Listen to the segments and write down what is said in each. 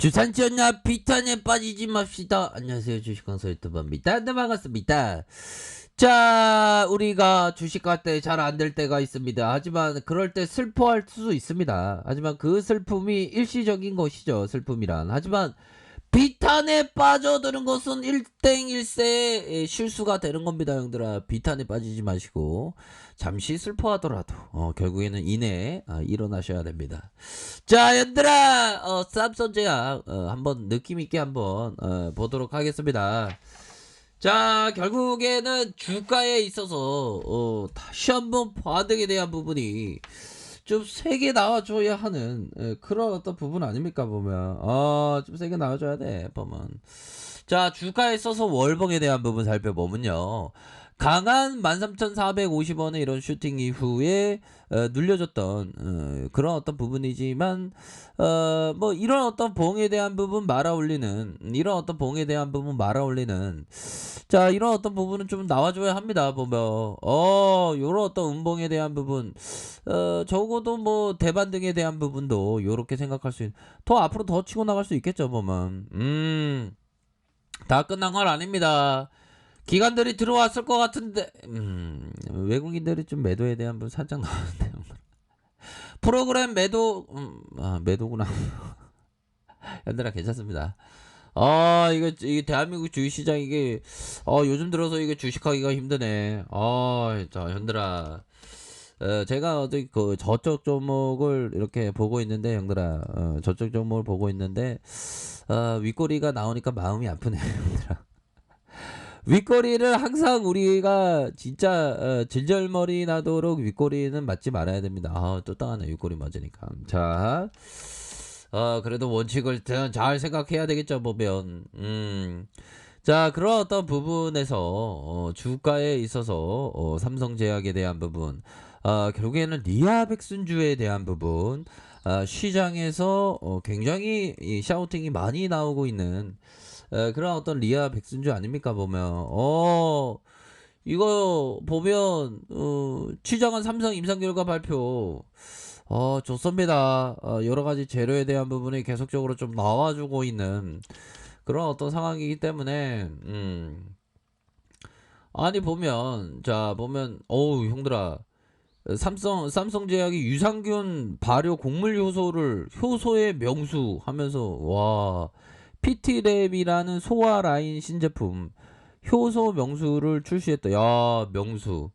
주산지었냐 비탄에 빠지지 맙시다. 안녕하세요, 주식강사 유튜버입니다. 네, 반갑습니다. 자, 우리가 주식할 때 잘 안 될 때가 있습니다. 하지만 그럴 때 슬퍼할 수 있습니다. 하지만 그 슬픔이 일시적인 것이죠, 슬픔이란. 하지만 비탄에 빠져드는 것은 일땡일세의 실수가 되는 겁니다, 형들아. 비탄에 빠지지 마시고 잠시 슬퍼하더라도 결국에는 이내 일어나셔야 됩니다. 자, 얘들아, 쌈선제약 한번 느낌있게 한번 보도록 하겠습니다. 자, 결국에는 주가에 있어서 다시 한번 반등에 대한 부분이 좀 세게 나와줘야 하는 그런 어떤 부분 아닙니까, 보면. 좀 세게 나와줘야 돼, 보면. 자, 주가에 있어서 월봉에 대한 부분 살펴보면요, 강한 13,450원의 이런 슈팅 이후에 눌려줬던 그런 어떤 부분이지만 뭐 이런 어떤 봉에 대한 부분 말아올리는, 이런 어떤 봉에 대한 부분 말아올리는, 자, 이런 어떤 부분은 좀 나와줘야 합니다, 보면. 요런 어떤 음봉에 대한 부분, 적어도 뭐 대반등에 대한 부분도 요렇게 생각할 수 있는, 더 앞으로 더 치고 나갈 수 있겠죠, 보면. 다 끝난 건 아닙니다. 기관들이 들어왔을 것 같은데, 외국인들이 좀 매도에 대한 부분 살짝 나왔는데요. 프로그램 매도, 매도구나. 얘들아, 괜찮습니다. 이게 대한민국 주식시장, 이게 요즘 들어서 이게 주식하기가 힘드네. 자, 현들아, 제가 어제 그 저쪽 종목을 이렇게 보고 있는데, 형들아, 저쪽 종목을 보고 있는데, 윗꼬리가 나오니까 마음이 아프네, 형들아. 윗꼬리를 항상 우리가 진짜 질절머리 나도록 윗꼬리는 맞지 말아야 됩니다. 또 따가네, 윗꼬리 맞으니까. 자, 그래도 원칙을 잘 생각해야 되겠죠, 보면. 자, 그런 어떤 부분에서 주가에 있어서 삼성제약에 대한 부분, 결국에는 리아백순주에 대한 부분, 시장에서 굉장히 이 샤우팅이 많이 나오고 있는 그런 어떤 리아 백순주 아닙니까, 보면. 이거 보면 취장한 삼성 임상결과 발표 좋습니다. 여러 가지 재료에 대한 부분이 계속적으로 좀 나와주고 있는 그런 어떤 상황이기 때문에, 아니, 보면, 자, 보면, 형들아, 삼성제약이 유산균 발효 곡물 효소의 명수 하면서, 와, PT랩이라는 소화 라인 신제품 효소 명수를 출시했다. 야, 명수.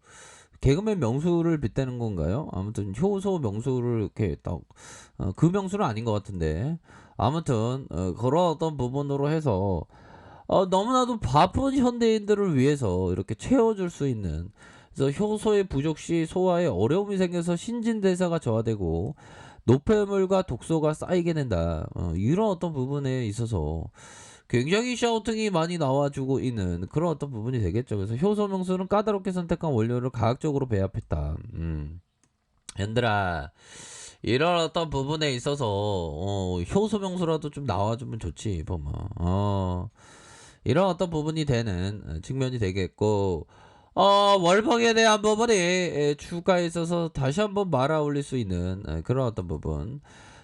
개그맨 명수를 빗대는 건가요? 아무튼 효소 명수를 이렇게 딱, 그 명수는 아닌 것 같은데, 아무튼 그런 어떤 부분으로 해서 너무나도 바쁜 현대인들을 위해서 이렇게 채워줄 수 있는, 그래서 효소의 부족 시 소화에 어려움이 생겨서 신진대사가 저하되고 노폐물과 독소가 쌓이게 된다. 이런 어떤 부분에 있어서 굉장히 샤우팅이 많이 나와주고 있는 그런 어떤 부분이 되겠죠. 그래서 효소 명수는 까다롭게 선택한 원료를 과학적으로 배합했다. 얘들아, 이런 어떤 부분에 있어서 효소 명수라도 좀 나와주면 좋지, 보면. 이런 어떤 부분이 되는 측면이 되겠고, 월봉에 대한 부분이 주가에 있어서 다시 한번 말아 올릴 수 있는 그런 어떤 부분.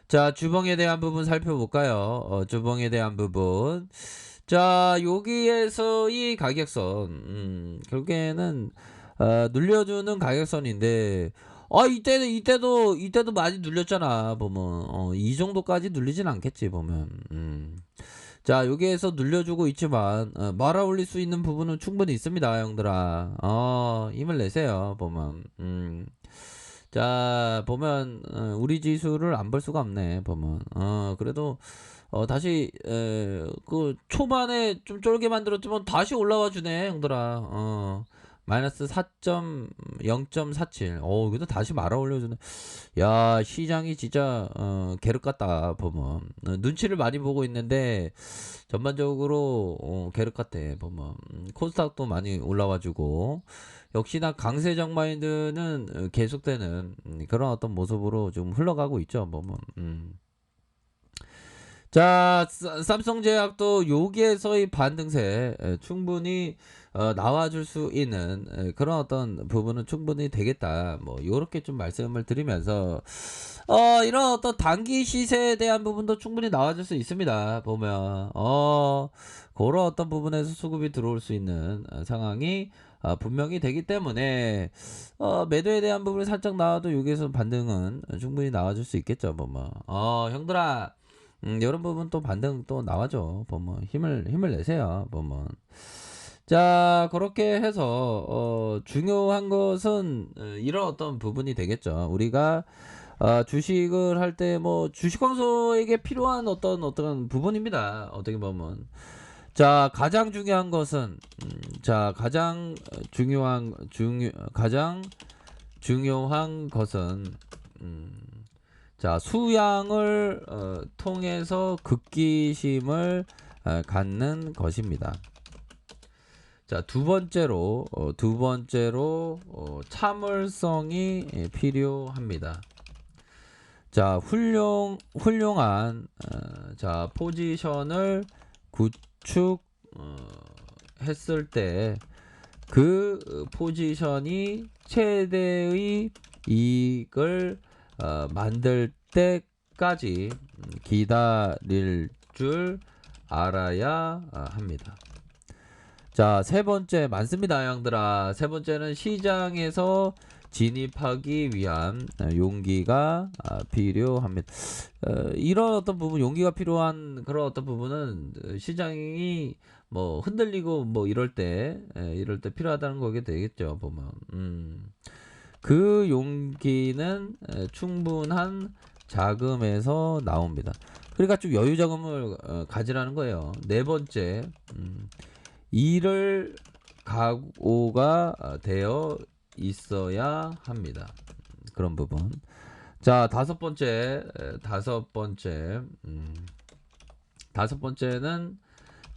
자, 주봉에 대한 부분 살펴볼까요? 주봉에 대한 부분. 자, 여기에서 이 가격선, 결국에는 눌려주는 가격선인데, 이때도 많이 눌렸잖아, 보면. 이 정도까지 눌리진 않겠지, 보면. 자, 여기에서 눌려주고 있지만 말아 올릴 수 있는 부분은 충분히 있습니다, 형들아. 힘을 내세요, 보면. 자, 보면 우리 지수를 안 볼 수가 없네, 보면. 그래도 다시 그 초반에 좀 쫄게 만들었지만 다시 올라와 주네, 형들아. 마이너스 0.47. 그래도 다시 말아 올려주네. 야, 시장이 진짜 계륵 같다, 보면. 눈치를 많이 보고 있는데 전반적으로 계륵 같아, 보면. 코스닥도 많이 올라와주고, 역시나 강세적 마인드는 계속되는 그런 어떤 모습으로 좀 흘러가고 있죠, 보면. 자, 삼성제약도 여기에서의 반등세 충분히 나와줄 수 있는 그런 어떤 부분은 충분히 되겠다. 뭐 요렇게 좀 말씀을 드리면서 이런 어떤 단기 시세에 대한 부분도 충분히 나와줄 수 있습니다. 보면 그런 어떤 부분에서 수급이 들어올 수 있는 상황이 분명히 되기 때문에 매도에 대한 부분이 살짝 나와도 여기에서 반등은 충분히 나와줄 수 있겠죠. 보면 형들아. 이런 부분 또 반등 또 나와줘. 보면 힘을 내세요. 보면 자 그렇게 해서 중요한 것은 이런 어떤 부분이 되겠죠. 우리가 주식을 할 때 뭐 주식광소에게 필요한 어떤 부분입니다. 어떻게 보면 자 가장 중요한 것은 가장 중요한 것은 자 수양을 통해서 극기심을 갖는 것입니다. 자 두 번째로 참을성이 필요합니다. 자 훌륭한 자 포지션을 구축했을 때 그 포지션이 최대의 이익을 만들 때까지 기다릴 줄 알아야 합니다. 자, 세 번째 많습니다, 형들아. 세 번째는 시장에서 진입하기 위한 용기가 필요합니다. 이런 어떤 부분, 용기가 필요한 그런 어떤 부분은 시장이 뭐 흔들리고 뭐 이럴 때 필요하다는 거게 되겠죠, 보면. 그 용기는 충분한 자금에서 나옵니다. 그러니까 좀 여유 자금을 가지라는 거예요. 네 번째, 이를 각오가 되어 있어야 합니다. 그런 부분. 자, 다섯 번째는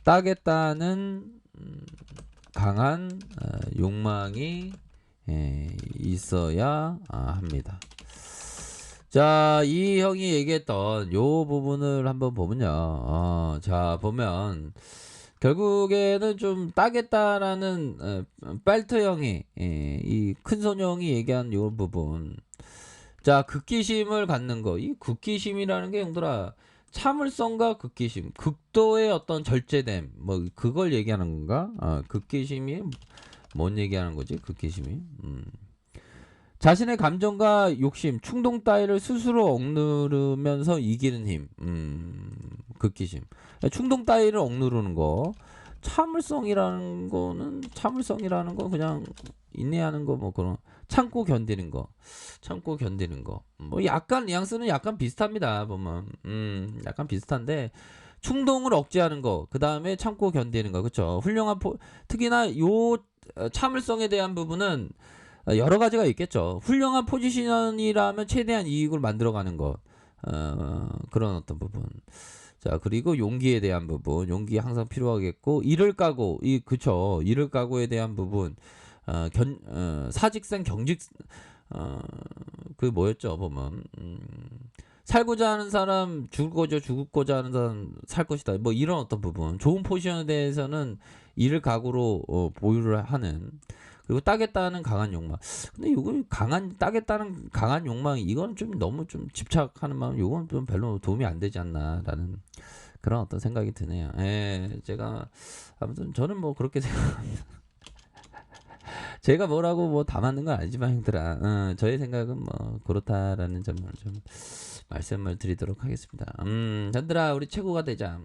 따겠다는 강한 욕망이 있어야 합니다. 자, 이 형이 얘기했던 요 부분을 한번 보면요. 자, 보면 결국에는 좀 따겠다라는 빨트 형이 이 큰손 형이 얘기한 요 부분. 자, 극기심을 갖는 거. 이 극기심이라는 게 형들아 참을성과 극기심, 극도의 어떤 절제됨, 뭐 그걸 얘기하는 건가? 극기심이 뭔 얘기하는 거지? 극기심이. 자신의 감정과 욕심, 충동 따위를 스스로 억누르면서 이기는 힘. 극기심. 충동 따위를 억누르는 거. 참을성이라는 건 그냥 인내하는 거 뭐 그런 참고 견디는 거. 뭐 약간 뉘앙스는 약간 비슷합니다. 보면. 약간 비슷한데 충동을 억제하는 거. 그다음에 참고 견디는 거. 그렇죠? 훌륭한 특히나 요 참을성에 대한 부분은 여러 가지가 있겠죠. 훌륭한 포지션이라면 최대한 이익을 만들어가는 것. 그런 어떤 부분. 자, 그리고 용기에 대한 부분. 용기 항상 필요하겠고, 이를 까고, 이를 까고에 대한 부분. 사직생, 그 뭐였죠, 보면. 살고자 하는 사람 죽고자 하는 사람 살 것이다. 뭐 이런 어떤 부분. 좋은 포지션에 대해서는 이를 각오로 보유를 하는. 그리고 따겠다는 강한 욕망. 근데 이거 따겠다는 강한 욕망, 이건 좀 너무 좀 집착하는 마음, 이건 좀 별로 도움이 안 되지 않나라는 그런 어떤 생각이 드네요. 제가 아무튼 저는 뭐 그렇게 생각합니다. 제가 뭐라고 뭐 다 맞는 건 아니지만 형들아, 저의 생각은 뭐 그렇다라는 점을 좀 말씀을 드리도록 하겠습니다. 형들아, 우리 최고가 되자.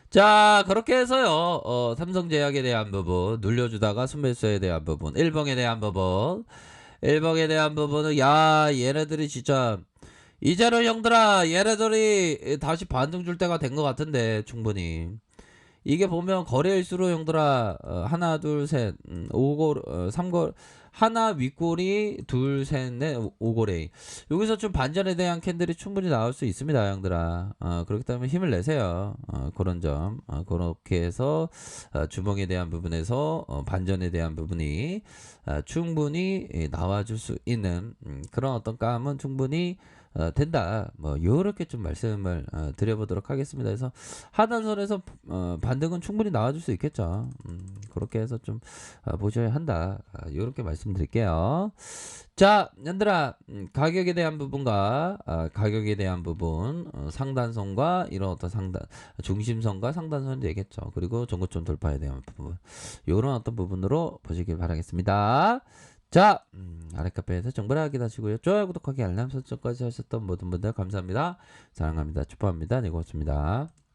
자, 그렇게 해서요, 삼성제약에 대한 부분, 눌려주다가 순매수에 대한 부분, 일봉에 대한 부분은, 야, 얘네들이 진짜, 이제는 형들아, 얘네들이 다시 반등 줄 때가 된 것 같은데, 충분히. 이게 보면 거래일수로 형들아, 하나, 둘, 셋, 3골, 하나 윗골이 둘, 셋, 넷, 5골에 여기서 좀 반전에 대한 캔들이 충분히 나올 수 있습니다, 형들아. 그렇기 때문에 힘을 내세요. 그런 점. 그렇게 해서 주봉에 대한 부분에서 반전에 대한 부분이 충분히 나와줄 수 있는 그런 어떤 감은 충분히 된다. 뭐 요렇게 좀 말씀을 드려보도록 하겠습니다. 그래서 하단선에서 반등은 충분히 나와줄 수 있겠죠. 그렇게 해서 좀 보셔야 한다. 요렇게 말씀드릴게요. 자, 년들아, 가격에 대한 부분과 가격에 대한 부분, 상단선과 이런 어떤 중심선과 상단선이 되겠죠. 그리고 전고점 돌파에 대한 부분, 이런 어떤 부분으로 보시길 바라겠습니다. 자, 아랫카페에서 정보를 확인하시고요. 좋아요, 구독하기, 알람 설정까지 하셨던 모든 분들 감사합니다. 사랑합니다. 축복합니다. 네, 고맙습니다.